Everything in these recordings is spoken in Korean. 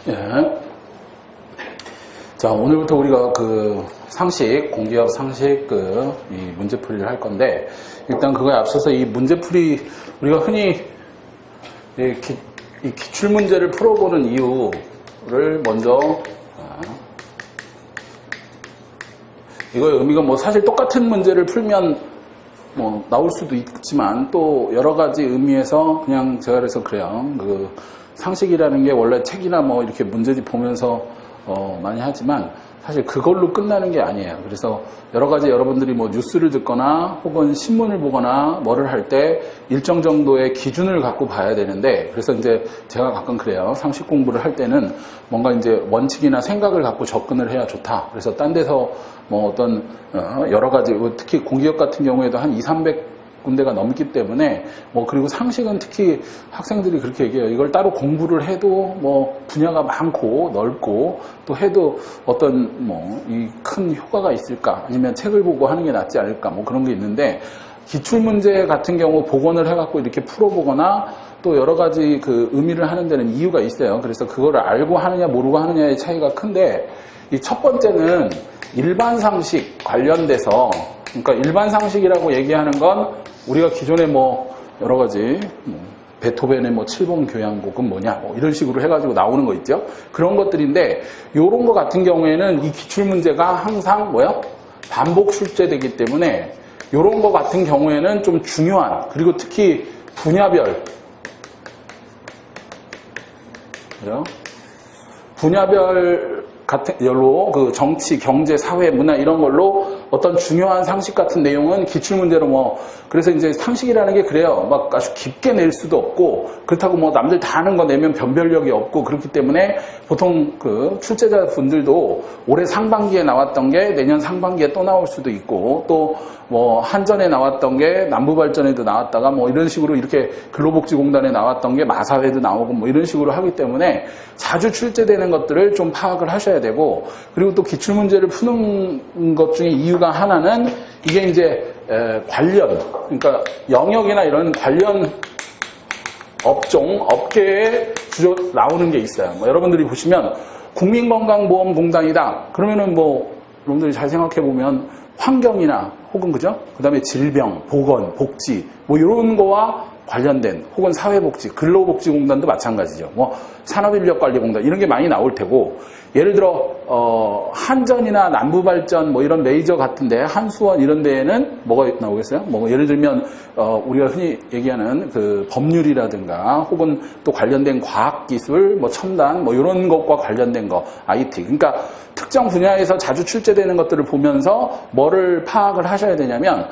예. 자, 오늘부터 우리가 상식, 공기업 상식 이 문제풀이를 할 건데, 일단 그거에 앞서서 이 문제풀이, 우리가 흔히 이 기출문제를 풀어보는 이유를 먼저, 이거의 의미가 뭐 사실 똑같은 문제를 풀면 뭐 나올 수도 있지만 또 여러 가지 의미에서 그냥 제가 그래서 그래요. 상식이라는 게 원래 책이나 뭐 이렇게 문제집 보면서 많이 하지만 사실 그걸로 끝나는 게 아니에요. 그래서 여러 가지 여러분들이 뭐 뉴스를 듣거나 혹은 신문을 보거나 뭐를 할 때 일정 정도의 기준을 갖고 봐야 되는데, 그래서 이제 제가 가끔 그래요. 상식 공부를 할 때는 뭔가 이제 원칙이나 생각을 갖고 접근을 해야 좋다. 그래서 딴 데서 뭐 어떤 여러 가지, 특히 공기업 같은 경우에도 한 200-300군데가 넘기 때문에 그리고 상식은 특히 학생들이 그렇게 얘기해요. 이걸 따로 공부를 해도 뭐 분야가 많고 넓고 또 해도 어떤 이 큰 효과가 있을까, 아니면 책을 보고 하는 게 낫지 않을까, 뭐 그런 게 있는데, 기출문제 같은 경우 복원을 해갖고 이렇게 풀어보거나 또 여러 가지 의미를 하는 데는 이유가 있어요. 그래서 그거를 알고 하느냐 모르고 하느냐의 차이가 큰데, 이 첫 번째는 일반 상식 관련돼서, 그러니까 일반 상식이라고 얘기하는 건 우리가 기존에 여러 가지 베토벤의 7번 교향곡은 뭐냐, 이런 식으로 해가지고 나오는 거 있죠. 그런 것들인데, 요런 거 같은 경우에는 이 기출문제가 항상 반복 출제되기 때문에 요런 거 같은 경우에는 좀 중요한, 그리고 특히 분야별, 그죠? 분야별 같은 열로 정치, 경제, 사회, 문화 이런 걸로 어떤 중요한 상식 같은 내용은 기출문제로 그래서 이제 상식이라는 게 그래요. 아주 깊게 낼 수도 없고, 그렇다고 남들 다 하는 거 내면 변별력이 없고, 그렇기 때문에 보통 출제자 분들도 올해 상반기에 나왔던 게 내년 상반기에 또 나올 수도 있고, 또 한전에 나왔던 게 남부발전에도 나왔다가 이런 식으로 이렇게 근로복지공단에 나왔던 게 마사회도 나오고 이런 식으로 하기 때문에 자주 출제되는 것들을 좀 파악을 하셔야 되고, 그리고 또 기출문제를 푸는 것 중에 이유가 하나는 이게 이제 관련, 그러니까 영역이나 이런 관련 업종, 업계에 주로 나오는 게 있어요. 여러분들이 보시면 국민건강보험공단이다. 그러면은 여러분들이 잘 생각해 보면 환경이나 혹은 그죠? 그 다음에 질병, 보건, 복지 이런 거와 관련된, 혹은 사회복지, 근로복지공단도 마찬가지죠. 산업인력관리공단 이런 게 많이 나올 테고, 예를 들어 한전이나 남부발전 이런 메이저 같은데, 한수원 이런 데에는 뭐가 나오겠어요? 예를 들면 우리가 흔히 얘기하는 법률이라든가 혹은 또 관련된 과학기술, 첨단 이런 것과 관련된 거, IT. 그러니까 특정 분야에서 자주 출제되는 것들을 보면서 뭐를 파악을 하셔야 되냐면,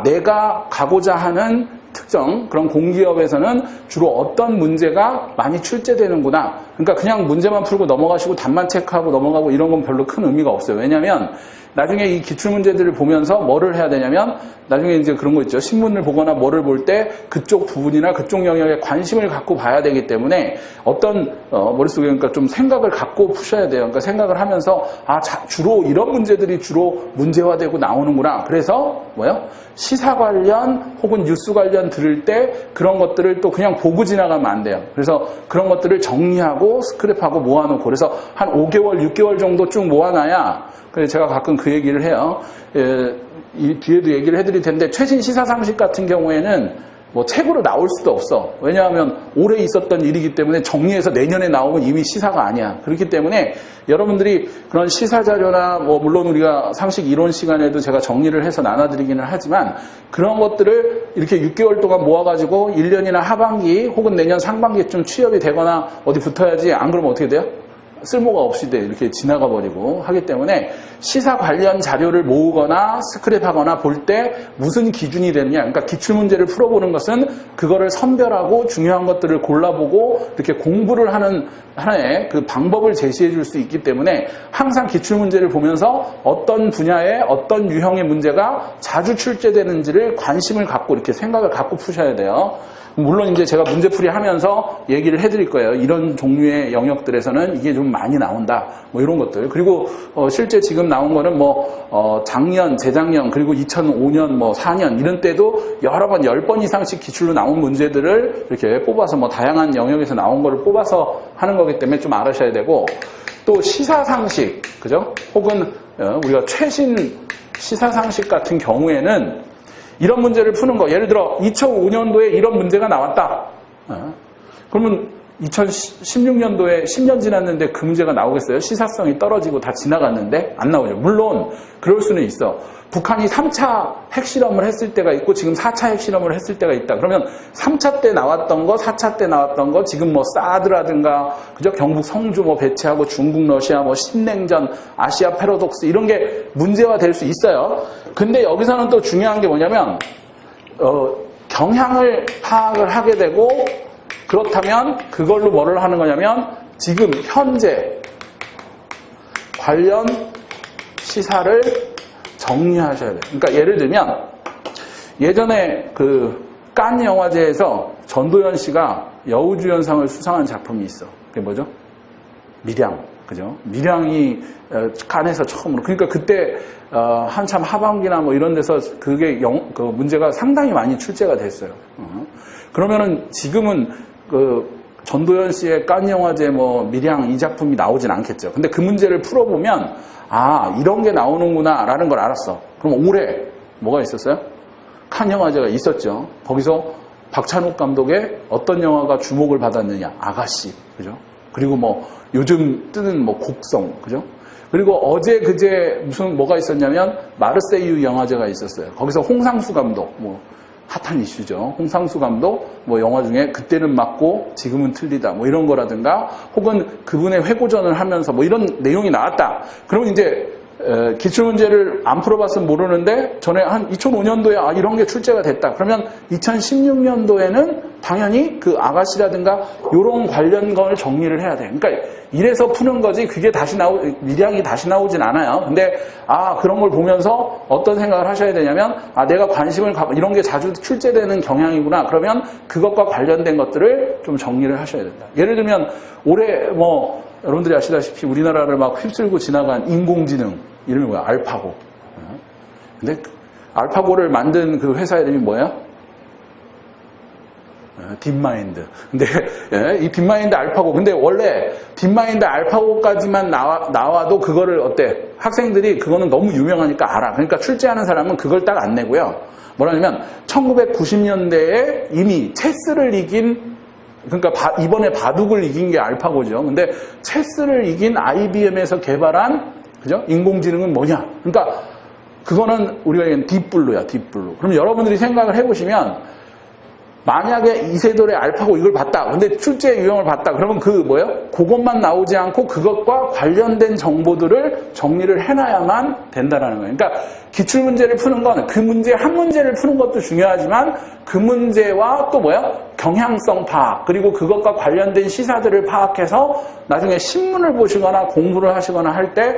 내가 가고자 하는 특정 그런 공기업에서는 주로 어떤 문제가 많이 출제되는구나. 그러니까 그냥 문제만 풀고 넘어가시고 답만 체크하고 넘어가고 이런 건 별로 큰 의미가 없어요. 왜냐하면 나중에 이 기출문제들을 보면서 뭐를 해야 되냐면, 나중에 이제 그런 거 있죠. 신문을 보거나 뭐를 볼 때 그쪽 부분이나 그쪽 영역에 관심을 갖고 봐야 되기 때문에 어떤 머릿속에 그러니까 좀 생각을 갖고 푸셔야 돼요. 그러니까 생각을 하면서 주로 이런 문제들이 주로 문제화되고 나오는구나. 그래서 시사 관련 혹은 뉴스 관련 들을 때 그런 것들을 또 그냥 보고 지나가면 안 돼요. 그래서 그런 것들을 정리하고 스크랩하고 모아놓고, 그래서 한 5개월, 6개월 정도 쭉 모아놔야, 그래서 제가 가끔 그 얘기를 해요. 이 뒤에도 얘기를 해드릴 텐데, 최신 시사상식 같은 경우에는 책으로 나올 수도 없어. 왜냐하면 올해 있었던 일이기 때문에 정리해서 내년에 나오면 이미 시사가 아니야. 그렇기 때문에 여러분들이 그런 시사자료나 물론 우리가 상식 이론 시간에도 제가 정리를 해서 나눠드리기는 하지만, 그런 것들을 이렇게 6개월 동안 모아가지고 1년이나 하반기 혹은 내년 상반기쯤 취업이 되거나 어디 붙어야지, 안 그러면 어떻게 돼요? 쓸모가 없이 이렇게 지나가 버리고 하기 때문에 시사 관련 자료를 모으거나 스크랩하거나 볼 때 무슨 기준이 되느냐, 그러니까 기출문제를 풀어보는 것은 그거를 선별하고 중요한 것들을 골라보고 이렇게 공부를 하는 하나의 방법을 제시해 줄 수 있기 때문에, 항상 기출문제를 보면서 어떤 분야에 어떤 유형의 문제가 자주 출제되는지를 관심을 갖고 이렇게 생각을 갖고 푸셔야 돼요. 물론 이제 제가 문제풀이 하면서 얘기를 해드릴 거예요. 이런 종류의 영역들에서는 이게 좀 많이 나온다. 뭐 이런 것들. 그리고 실제 지금 나온 거는 작년, 재작년, 그리고 2005년, 4년 이런 때도 여러 번 10번 이상씩 기출로 나온 문제들을 이렇게 뽑아서 다양한 영역에서 나온 거를 뽑아서 하는 거기 때문에 좀 알으셔야 되고, 또 시사상식, 그죠? 혹은 우리가 최신 시사상식 같은 경우에는 이런 문제를 푸는 거, 예를 들어 2005년도에 이런 문제가 나왔다. 그러면 2016년도에 10년 지났는데 그 문제가 나오겠어요? 시사성이 떨어지고 다 지나갔는데 안 나오죠. 물론 그럴 수는 있어. 북한이 3차 핵실험을 했을 때가 있고 지금 4차 핵실험을 했을 때가 있다. 그러면 3차 때 나왔던 거, 4차 때 나왔던 거, 지금 사드라든가, 그죠? 경북 성주 배치하고 중국, 러시아, 신냉전, 아시아 패러독스 이런 게 문제화 될 수 있어요. 근데 여기서는 또 중요한 게 뭐냐면, 경향을 파악을 하게 되고, 그렇다면 그걸로 뭐를 하는 거냐면, 지금 현재 관련 시사를 정리하셔야 돼요. 그러니까 예를 들면 예전에 칸 영화제에서 전도연 씨가 여우주연상을 수상한 작품이 있어. 그게 뭐죠? 밀양. 그죠? 밀양이 칸에서 처음으로. 그러니까 그때 한참 하반기나 이런 데서 그게 문제가 상당히 많이 출제가 됐어요. 그러면은 지금은 전도연 씨의 칸 영화제 밀양 이 작품이 나오진 않겠죠. 근데 그 문제를 풀어보면 이런 게 나오는구나 라는 걸 알았어. 그럼 올해 뭐가 있었어요? 칸 영화제가 있었죠. 거기서 박찬욱 감독의 어떤 영화가 주목을 받았느냐? 아가씨. 그죠? 그리고 요즘 뜨는 곡성. 그죠? 그리고 어제 그제 뭐가 있었냐면 마르세유 영화제가 있었어요. 거기서 홍상수 감독 핫한 이슈죠. 홍상수 감독 영화 중에 그때는 맞고 지금은 틀리다 이런 거라든가, 혹은 그분의 회고전을 하면서 이런 내용이 나왔다. 그러면 이제 기출문제를 안 풀어봤으면 모르는데 전에 한 2005년도에 이런 게 출제가 됐다. 그러면 2016년도에는 당연히 그 아가씨라든가 이런 관련 걸 정리를 해야 돼. 그러니까 이래서 푸는 거지 그게 밀양이 다시 나오진 않아요. 근데 그런 걸 보면서 어떤 생각을 하셔야 되냐면 내가 관심을 이런 게 자주 출제되는 경향이구나. 그러면 그것과 관련된 것들을 좀 정리를 하셔야 된다. 예를 들면 올해 여러분들이 아시다시피 우리나라를 휩쓸고 지나간 인공지능 이름이 뭐야? 알파고. 근데 알파고를 만든 그 회사 이름이 뭐예요? 딥마인드. 근데 이 딥마인드 알파고. 근데 원래 딥마인드 알파고까지만 나와도 그거를 어때? 학생들이 그거는 너무 유명하니까 알아. 그러니까 출제하는 사람은 그걸 딱 안 내고요. 뭐라냐면 1990년대에 이미 체스를 이긴, 그러니까 이번에 바둑을 이긴 게 알파고죠. 근데 체스를 이긴 IBM에서 개발한, 그죠? 인공지능은 뭐냐? 그러니까 그거는 우리가 얘기하는 딥블루야, 딥블루. 그럼 여러분들이 생각을 해보시면 만약에 이세돌의 알파고 이걸 봤다. 근데 출제 유형을 봤다. 그러면 그것만 나오지 않고 그것과 관련된 정보들을 정리를 해놔야만 된다라는 거예요. 그러니까 기출문제를 푸는 건 그 문제 한 문제를 푸는 것도 중요하지만 그 문제와 또 경향성 파악, 그리고 그것과 관련된 시사들을 파악해서 나중에 신문을 보시거나 공부를 하시거나 할 때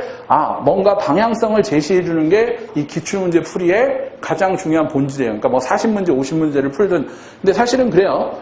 뭔가 방향성을 제시해 주는 게 이 기출문제 풀이의 가장 중요한 본질이에요. 그러니까 40문제, 50문제를 풀든. 근데 사실은 그래요.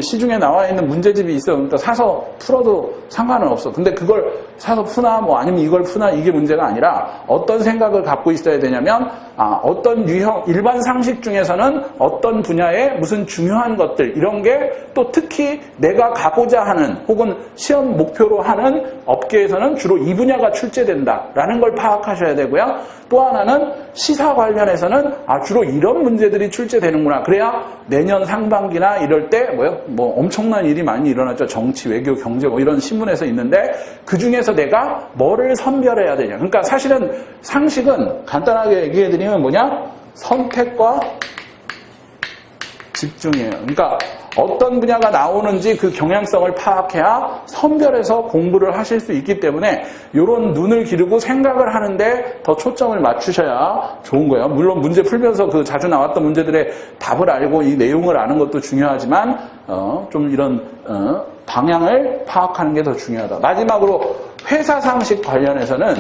시중에 나와 있는 문제집이 있어. 그러니까 사서 풀어도 상관은 없어. 근데 그걸 사서 푸나 아니면 이걸 푸나 이게 문제가 아니라 어떤 생각을 갖고 있어야 되냐면 어떤 유형, 일반 상식 중에서는 어떤 분야에 무슨 중요한 것들 이런 게 또 특히 내가 가고자 하는 혹은 시험 목표로 하는 업계에서는 주로 이 분야가 출제된다라는 걸 파악하셔야 되고요. 또 하나는 시사 관련해서는 주로 이런 문제들이 출제되는구나. 그래야 내년 상반기나 이럴 때 엄청난 일이 많이 일어났죠. 정치, 외교, 경제 이런 신문에서 있는데 그 중에서 내가 뭐를 선별해야 되냐. 그러니까 사실은 상식은 간단하게 얘기해드리면 선택과 집중이에요. 그러니까 어떤 분야가 나오는지 그 경향성을 파악해야 선별해서 공부를 하실 수 있기 때문에 이런 눈을 기르고 생각을 하는데 더 초점을 맞추셔야 좋은 거예요. 물론 문제 풀면서 그 자주 나왔던 문제들의 답을 알고 이 내용을 아는 것도 중요하지만 좀 이런 방향을 파악하는 게 더 중요하다. 마지막으로 회사 상식 관련해서는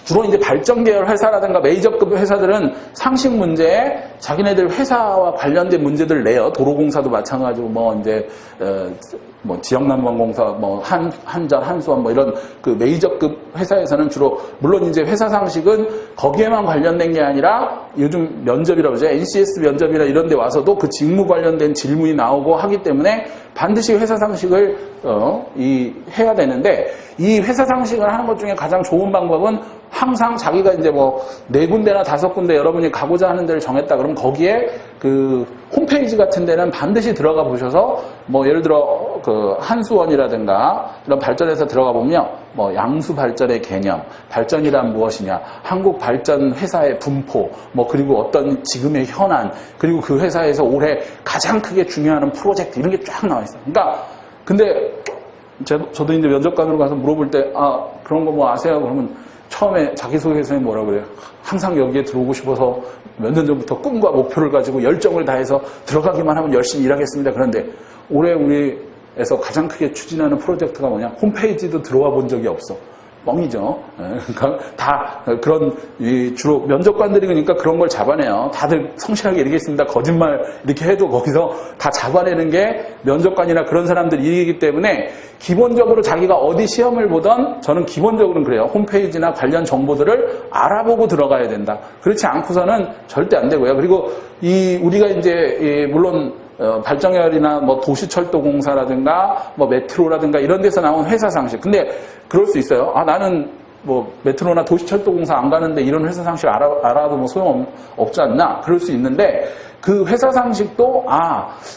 주로 이제 발전 계열 회사라든가 메이저급 회사들은 상식 문제에 자기네들 회사와 관련된 문제들을 내요. 도로공사도 마찬가지고 뭐 이제 뭐 지역난방공사, 뭐 한전, 한수원 뭐 이런 그 메이저급 회사에서는 주로 물론 이제 회사 상식은 거기에만 관련된 게 아니라 요즘 면접이라고 그러죠. NCS 면접이나 이런 데 와서도 그 직무 관련된 질문이 나오고 하기 때문에 반드시 회사 상식을 해야 되는데 이 회사 상식을 하는 것 중에 가장 좋은 방법은 항상 자기가 이제 뭐 4군데나 5군데 여러분이 가고자 하는 데를 정했다 그러면 거기에 그 홈페이지 같은 데는 반드시 들어가 보셔서 뭐 예를 들어 그 한수원이라든가 이런 발전에서 들어가 보면 뭐 양수 발전의 개념, 발전이란 무엇이냐, 한국 발전 회사의 분포, 뭐 그리고 어떤 지금의 현안, 그리고 그 회사에서 올해 가장 크게 중요한 프로젝트 이런 게 쫙 나와 있어요. 그러니까 근데 저도 이제 면접관으로 가서 물어볼 때 그런 거 뭐 아세요? 그러면 처음에 자기소개서에 뭐라고 그래요? 항상 여기에 들어오고 싶어서 몇 년 전부터 꿈과 목표를 가지고 열정을 다해서 들어가기만 하면 열심히 일하겠습니다. 그런데 올해 우리에서 가장 크게 추진하는 프로젝트가 뭐냐? 홈페이지도 들어와 본 적이 없어. 뻥이죠. 그러니까 다 그런 주로 면접관들이 그러니까 그런 걸 잡아내요. 다들 성실하게 일하겠습니다. 거짓말 이렇게 해도 거기서 다 잡아내는 게 면접관이나 그런 사람들 일이기 때문에 기본적으로 자기가 어디 시험을 보던 저는 기본적으로는 그래요. 홈페이지나 관련 정보들을 알아보고 들어가야 된다. 그렇지 않고서는 절대 안 되고요. 그리고 우리가 이제 물론 발전계열이나 뭐 도시철도공사라든가 뭐 메트로라든가 이런 데서 나온 회사 상식. 근데 그럴 수 있어요. 나는 뭐 메트로나 도시철도공사 안 가는데 이런 회사 상식 알아도 뭐 소용없지 않나? 그럴 수 있는데 그 회사 상식도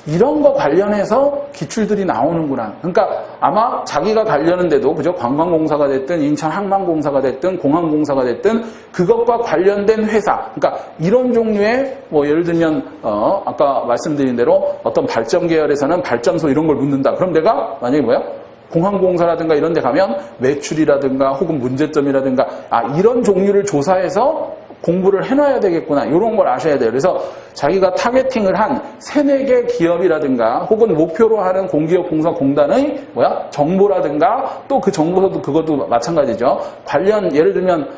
이런 거 관련해서 기출들이 나오는구나. 그러니까 아마 자기가 가려는데도 그죠? 관광공사가 됐든 인천항만공사가 됐든 공항공사가 됐든 그것과 관련된 회사. 그러니까 이런 종류의 뭐 예를 들면 아까 말씀드린 대로 어떤 발전 계열에서는 발전소 이런 걸 묻는다. 그럼 내가 만약에 뭐야? 공항공사라든가 이런 데 가면 매출이라든가 혹은 문제점이라든가 이런 종류를 조사해서 공부를 해놔야 되겠구나. 이런 걸 아셔야 돼요. 그래서 자기가 타겟팅을 한 3-4개 기업이라든가 혹은 목표로 하는 공기업공사공단의 정보라든가 또 그 정보서도 그것도 마찬가지죠. 관련 예를 들면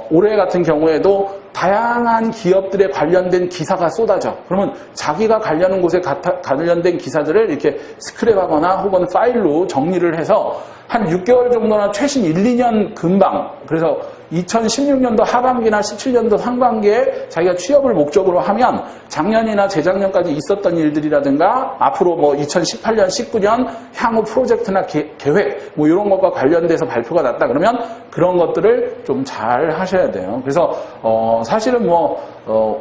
올해 같은 경우에도 다양한 기업들에 관련된 기사가 쏟아져. 그러면 자기가 가려는 곳에 관련된 기사들을 이렇게 스크랩하거나 혹은 파일로 정리를 해서 한 6개월 정도나 최신 1-2년 금방 그래서 2016년도 하반기나 17년도 상반기에 자기가 취업을 목적으로 하면 작년이나 재작년까지 있었던 일들이라든가 앞으로 뭐 2018년, 19년 향후 프로젝트나 계획 뭐 이런 것과 관련돼서 발표가 났다 그러면 그런 것들을 좀 잘 하셔야 돼요. 그래서 사실은 뭐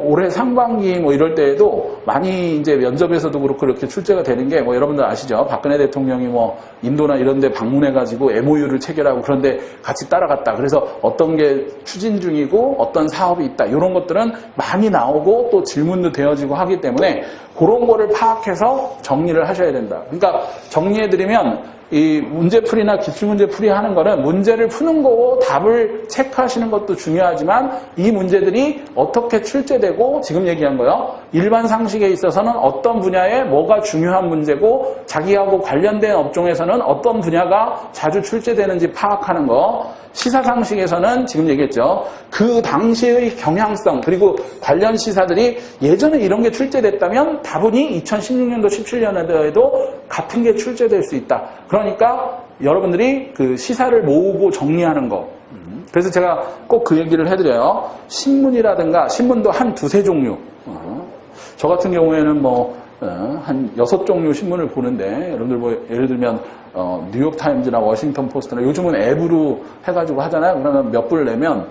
올해 상반기 뭐 이럴 때에도 많이 이제 면접에서도 그렇고 이렇게 출제가 되는 게 뭐 여러분들 아시죠? 박근혜 대통령이 뭐 인도나 이런 데 방문해가지고 MOU를 체결하고 그런데 같이 따라갔다. 그래서 어떤 게 추진 중이고 어떤 사업이 있다. 이런 것들은 많이 나오고 또 질문도 되어지고 하기 때문에 그런 거를 파악해서 정리를 하셔야 된다. 그러니까 정리해드리면 이 문제풀이나 기출문제풀이 하는 거는 문제를 푸는 거고 답을 체크하시는 것도 중요하지만 이 문제들이 어떻게 출제되고 지금 얘기한 거요. 일반 상식에 있어서는 어떤 분야에 뭐가 중요한 문제고 자기하고 관련된 업종에서는 어떤 분야가 자주 출제되는지 파악하는 거. 시사상식에서는 지금 얘기했죠. 그 당시의 경향성 그리고 관련 시사들이 예전에 이런 게 출제됐다면 다분히 2016년도 17년도에도 같은 게 출제될 수 있다. 그러니까 여러분들이 그 시사를 모으고 정리하는 거. 그래서 제가 꼭 그 얘기를 해드려요. 신문이라든가 신문도 한 2-3 종류. 저 같은 경우에는 한 6종류 신문을 보는데 여러분들 뭐 예를 들면 뉴욕타임즈나 워싱턴 포스트나 요즘은 앱으로 해가지고 하잖아요. 그러면 몇 불 내면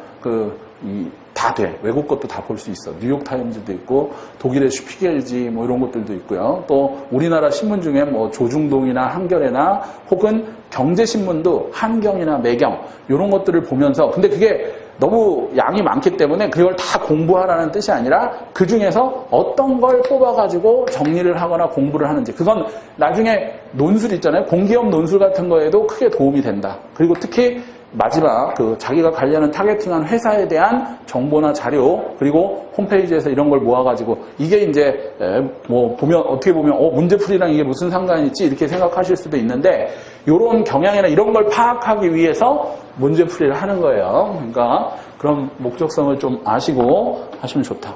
다 돼. 외국 것도 다 볼 수 있어. 뉴욕타임즈도 있고 독일의 슈피겔지 뭐 이런 것들도 있고요. 또 우리나라 신문 중에 뭐 조중동이나 한겨레나 혹은 경제신문도 한경이나 매경 이런 것들을 보면서 근데 그게 너무 양이 많기 때문에 그걸 다 공부하라는 뜻이 아니라 그 중에서 어떤 걸 뽑아가지고 정리를 하거나 공부를 하는지 그건 나중에 논술 있잖아요. 공기업 논술 같은 거에도 크게 도움이 된다. 그리고 특히 마지막 자기가 가려는 타겟팅한 회사에 대한 정보나 자료 그리고 홈페이지에서 이런 걸 모아가지고 이게 이제 보면 어떻게 보면 문제풀이랑 이게 무슨 상관이 있지 이렇게 생각하실 수도 있는데 이런 경향이나 이런 걸 파악하기 위해서 문제풀이를 하는 거예요. 그러니까 그런 목적성을 좀 아시고 하시면 좋다.